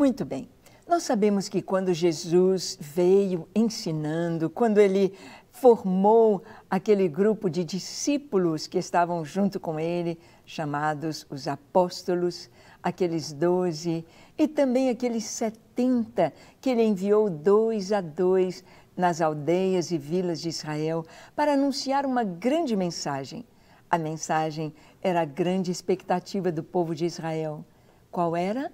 Muito bem. Nós sabemos que quando Jesus veio ensinando, quando ele formou aquele grupo de discípulos que estavam junto com ele, chamados os apóstolos, aqueles 12 e também aqueles 70 que ele enviou 2 a 2 nas aldeias e vilas de Israel para anunciar uma grande mensagem. A mensagem era a grande expectativa do povo de Israel. Qual era?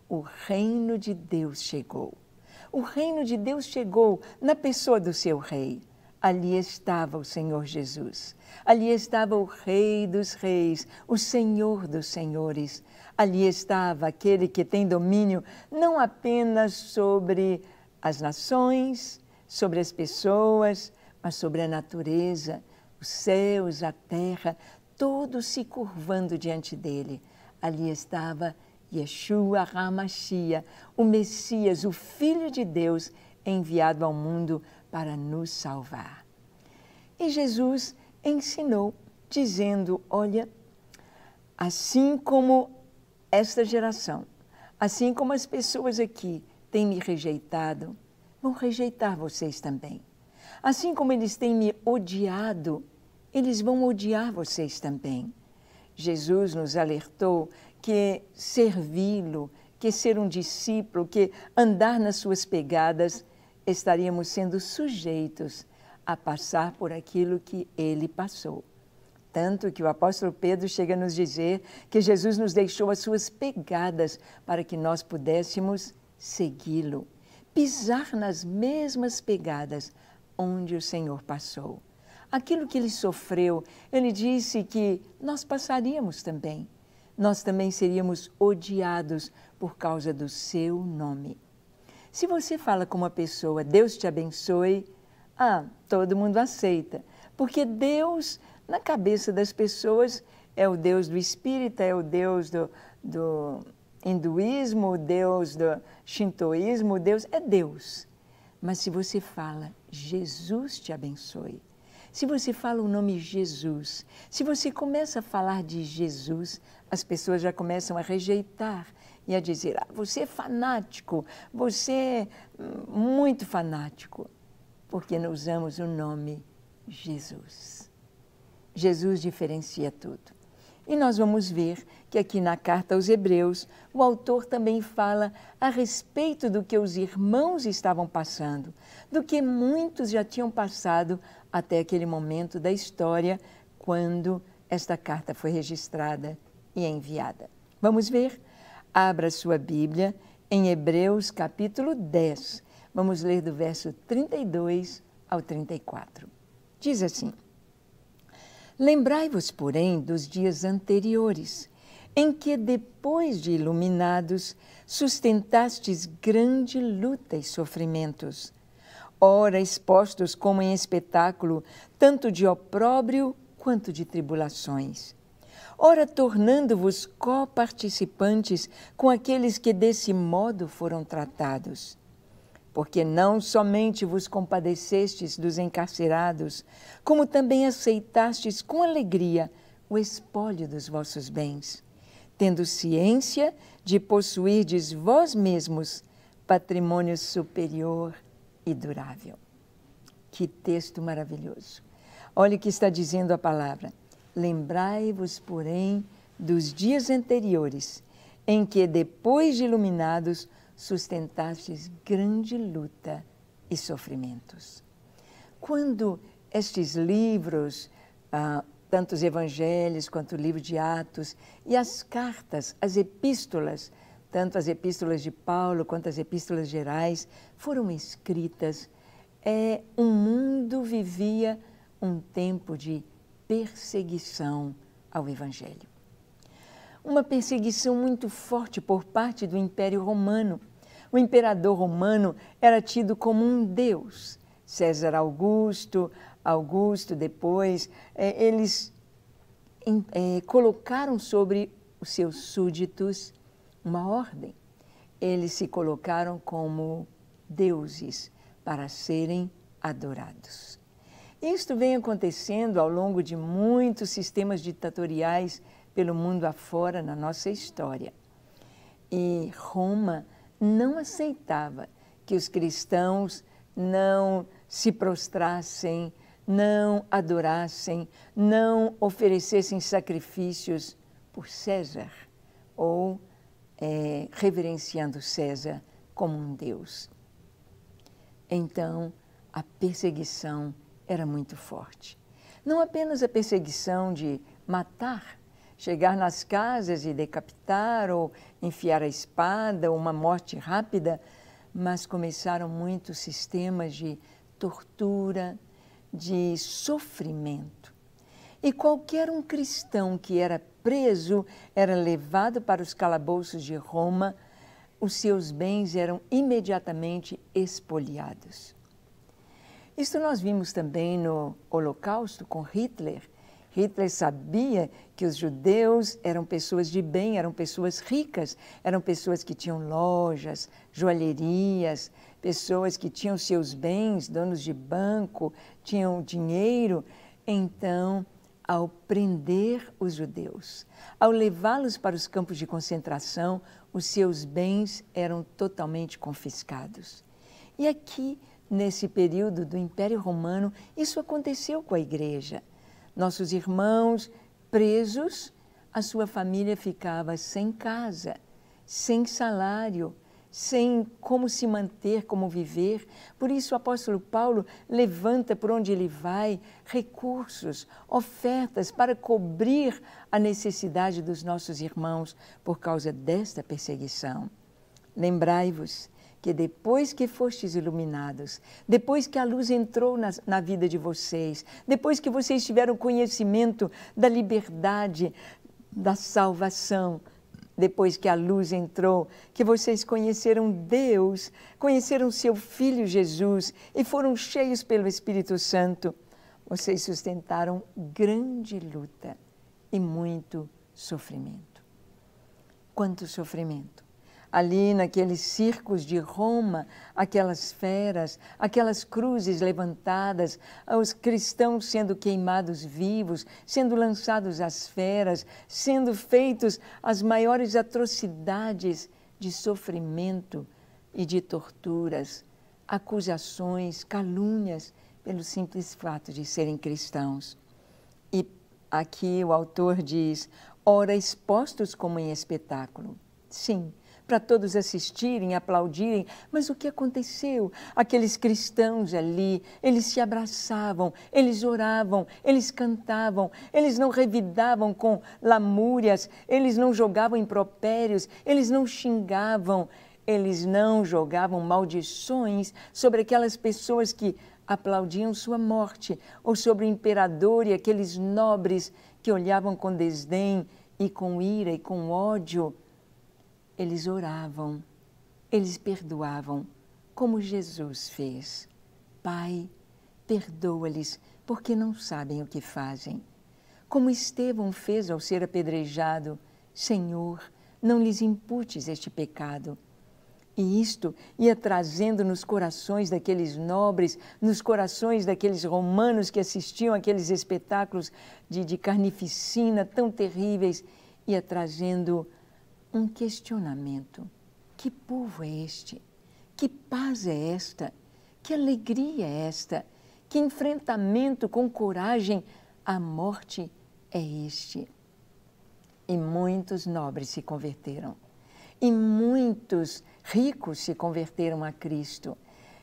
O reino de Deus chegou. O reino de Deus chegou na pessoa do seu rei. Ali estava o Senhor Jesus. Ali estava o Rei dos Reis, o Senhor dos Senhores. Ali estava aquele que tem domínio não apenas sobre as nações, sobre as pessoas, mas sobre a natureza, os céus, a terra, todos se curvando diante dele. Ali estava Yeshua HaMashiach, o Messias, o Filho de Deus, enviado ao mundo para nos salvar. E Jesus ensinou, dizendo, olha, assim como esta geração, assim como as pessoas aqui têm me rejeitado, vão rejeitar vocês também. Assim como eles têm me odiado, eles vão odiar vocês também. Jesus nos alertou que servi-lo, que ser um discípulo, que andar nas suas pegadas, estaríamos sendo sujeitos a passar por aquilo que ele passou. Tanto que o apóstolo Pedro chega a nos dizer que Jesus nos deixou as suas pegadas para que nós pudéssemos segui-lo, pisar nas mesmas pegadas onde o Senhor passou. Aquilo que ele sofreu, ele disse que nós passaríamos também. Nós também seríamos odiados por causa do seu nome. Se você fala com uma pessoa, Deus te abençoe, todo mundo aceita. Porque Deus, na cabeça das pessoas, é o Deus do espírita, é o Deus do hinduísmo, o Deus do shintoísmo, Deus é Deus. Mas se você fala, Jesus te abençoe, se você fala o nome Jesus, se você começa a falar de Jesus, as pessoas já começam a rejeitar e a dizer, você é fanático, você é muito fanático, porque não usamos o nome Jesus. Jesus diferencia tudo. E nós vamos ver que aqui na carta aos Hebreus, o autor também fala a respeito do que os irmãos estavam passando, do que muitos já tinham passado até aquele momento da história, quando esta carta foi registrada e enviada. Vamos ver? Abra sua Bíblia em Hebreus capítulo 10. Vamos ler do verso 32 ao 34. Diz assim: Lembrai-vos, porém, dos dias anteriores, em que, depois de iluminados, sustentastes grande luta e sofrimentos, ora expostos como em espetáculo, tanto de opróbrio quanto de tribulações. Ora, tornando-vos coparticipantes com aqueles que desse modo foram tratados. Porque não somente vos compadecestes dos encarcerados, como também aceitastes com alegria o espólio dos vossos bens, tendo ciência de possuirdes vós mesmos patrimônio superior e durável. Que texto maravilhoso! Olha o que está dizendo a palavra. Lembrai-vos, porém, dos dias anteriores, em que, depois de iluminados, sustentastes grande luta e sofrimentos. Quando estes livros, tanto os evangelhos quanto o livro de Atos e as cartas, as epístolas, tanto as epístolas de Paulo quanto as epístolas gerais, foram escritas, o mundo vivia um tempo de perseguição ao Evangelho. Uma perseguição muito forte por parte do Império Romano. O imperador romano era tido como um deus. César Augusto depois, eles colocaram sobre os seus súditos uma ordem. Eles se colocaram como deuses para serem adorados. Isto vem acontecendo ao longo de muitos sistemas ditatoriais pelo mundo afora na nossa história. E Roma não aceitava que os cristãos não se prostrassem, não adorassem, não oferecessem sacrifícios por César ou reverenciando César como um Deus. Então, a perseguição era muito forte. Não apenas a perseguição de matar, chegar nas casas e decapitar ou enfiar a espada, ou uma morte rápida, mas começaram muitos sistemas de tortura, de sofrimento. E qualquer um cristão que era preso era levado para os calabouços de Roma, os seus bens eram imediatamente expoliados. Isso nós vimos também no Holocausto com Hitler. Hitler sabia que os judeus eram pessoas de bem, eram pessoas ricas, eram pessoas que tinham lojas, joalherias, pessoas que tinham seus bens, donos de banco, tinham dinheiro. Então, ao prender os judeus, ao levá-los para os campos de concentração, os seus bens eram totalmente confiscados. E aqui, nesse período do Império Romano, isso aconteceu com a igreja. Nossos irmãos presos, a sua família ficava sem casa, sem salário, sem como se manter, como viver. Por isso o apóstolo Paulo levanta por onde ele vai recursos, ofertas para cobrir a necessidade dos nossos irmãos por causa desta perseguição. Lembrai-vos que depois que fostes iluminados, depois que a luz entrou na vida de vocês, depois que vocês tiveram conhecimento da liberdade, da salvação, depois que a luz entrou, que vocês conheceram Deus, conheceram seu Filho Jesus e foram cheios pelo Espírito Santo, vocês sustentaram grande luta e muito sofrimento. Quanto sofrimento! Ali naqueles circos de Roma, aquelas feras, aquelas cruzes levantadas, os cristãos sendo queimados vivos, sendo lançados às feras, sendo feitos as maiores atrocidades de sofrimento e de torturas, acusações, calúnias, pelo simples fato de serem cristãos. E aqui o autor diz, ora expostos como em espetáculo. Sim, para todos assistirem, aplaudirem, mas o que aconteceu? Aqueles cristãos ali, eles se abraçavam, eles oravam, eles cantavam, eles não revidavam com lamúrias, eles não jogavam impropérios, eles não xingavam, eles não jogavam maldições sobre aquelas pessoas que aplaudiam sua morte, ou sobre o imperador e aqueles nobres que olhavam com desdém e com ira e com ódio. Eles oravam, eles perdoavam, como Jesus fez. Pai, perdoa-lhes, porque não sabem o que fazem. Como Estevão fez ao ser apedrejado, Senhor, não lhes imputes este pecado. E isto ia trazendo nos corações daqueles nobres, nos corações daqueles romanos que assistiam àqueles espetáculos de carnificina tão terríveis, ia trazendo um questionamento. Que povo é este? Que paz é esta? Que alegria é esta? Que enfrentamento com coragem à morte é este? E muitos nobres se converteram. E muitos ricos se converteram a Cristo.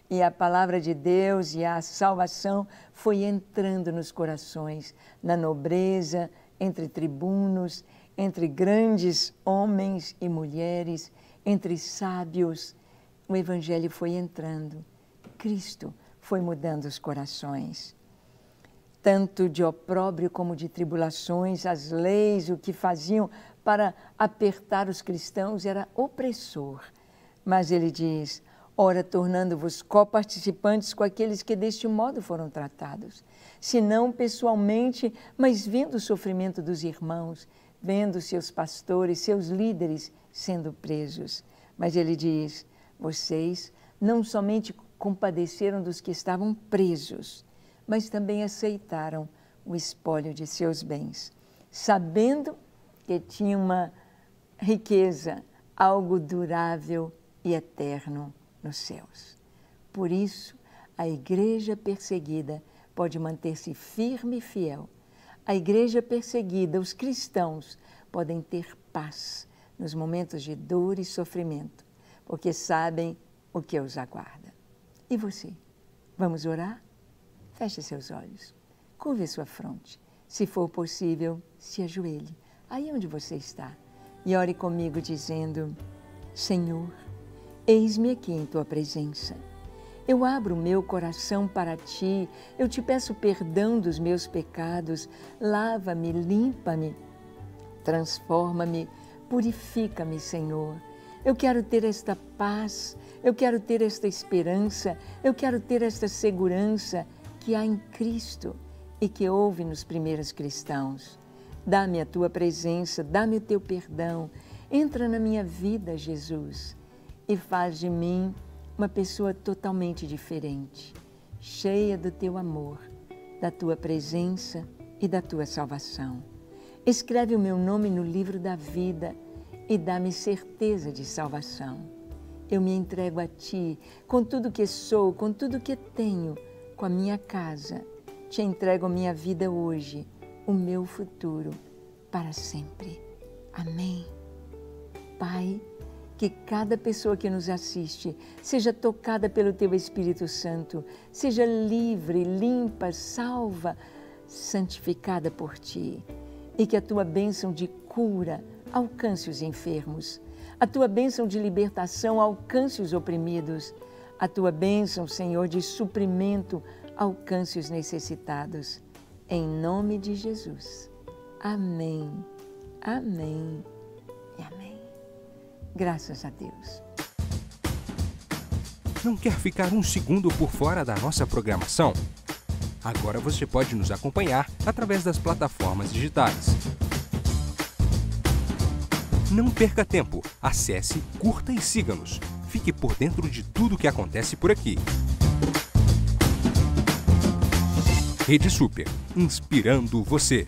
E a palavra de Deus e a salvação foi entrando nos corações, na nobreza, entre tribunos, entre grandes homens e mulheres, entre sábios. O Evangelho foi entrando. Cristo foi mudando os corações. Tanto de opróbrio como de tribulações, as leis, o que faziam para apertar os cristãos era opressor. Mas ele diz, ora, tornando-vos coparticipantes com aqueles que deste modo foram tratados, se não pessoalmente, mas vendo o sofrimento dos irmãos, vendo seus pastores, seus líderes sendo presos. Mas ele diz, vocês não somente compadeceram dos que estavam presos, mas também aceitaram o espólio de seus bens, sabendo que tinha uma riqueza, algo durável e eterno nos céus. Por isso, a igreja perseguida pode manter-se firme e fiel. A igreja perseguida, os cristãos, podem ter paz nos momentos de dor e sofrimento, porque sabem o que os aguarda. E você? Vamos orar? Feche seus olhos, curve sua fronte. Se for possível, se ajoelhe aí onde você está e ore comigo dizendo: Senhor, eis-me aqui em Tua presença. Eu abro o meu coração para Ti, eu Te peço perdão dos meus pecados, lava-me, limpa-me, transforma-me, purifica-me, Senhor. Eu quero ter esta paz, eu quero ter esta esperança, eu quero ter esta segurança que há em Cristo e que houve nos primeiros cristãos. Dá-me a Tua presença, dá-me o Teu perdão, entra na minha vida, Jesus, e faz de mim uma pessoa totalmente diferente, cheia do Teu amor, da Tua presença e da Tua salvação. Escreve o meu nome no livro da vida e dá-me certeza de salvação. Eu me entrego a Ti, com tudo que sou, com tudo que tenho, com a minha casa. Te entrego a minha vida hoje, o meu futuro, para sempre. Amém. Pai, que cada pessoa que nos assiste seja tocada pelo Teu Espírito Santo, seja livre, limpa, salva, santificada por Ti, e que a Tua bênção de cura alcance os enfermos, a Tua bênção de libertação alcance os oprimidos, a Tua bênção, Senhor, de suprimento alcance os necessitados. Em nome de Jesus. Amém, amém e amém. Graças a Deus. Não quer ficar um segundo por fora da nossa programação? Agora você pode nos acompanhar através das plataformas digitais. Não perca tempo, acesse, curta e siga-nos. Fique por dentro de tudo o que acontece por aqui. Rede Super, inspirando você.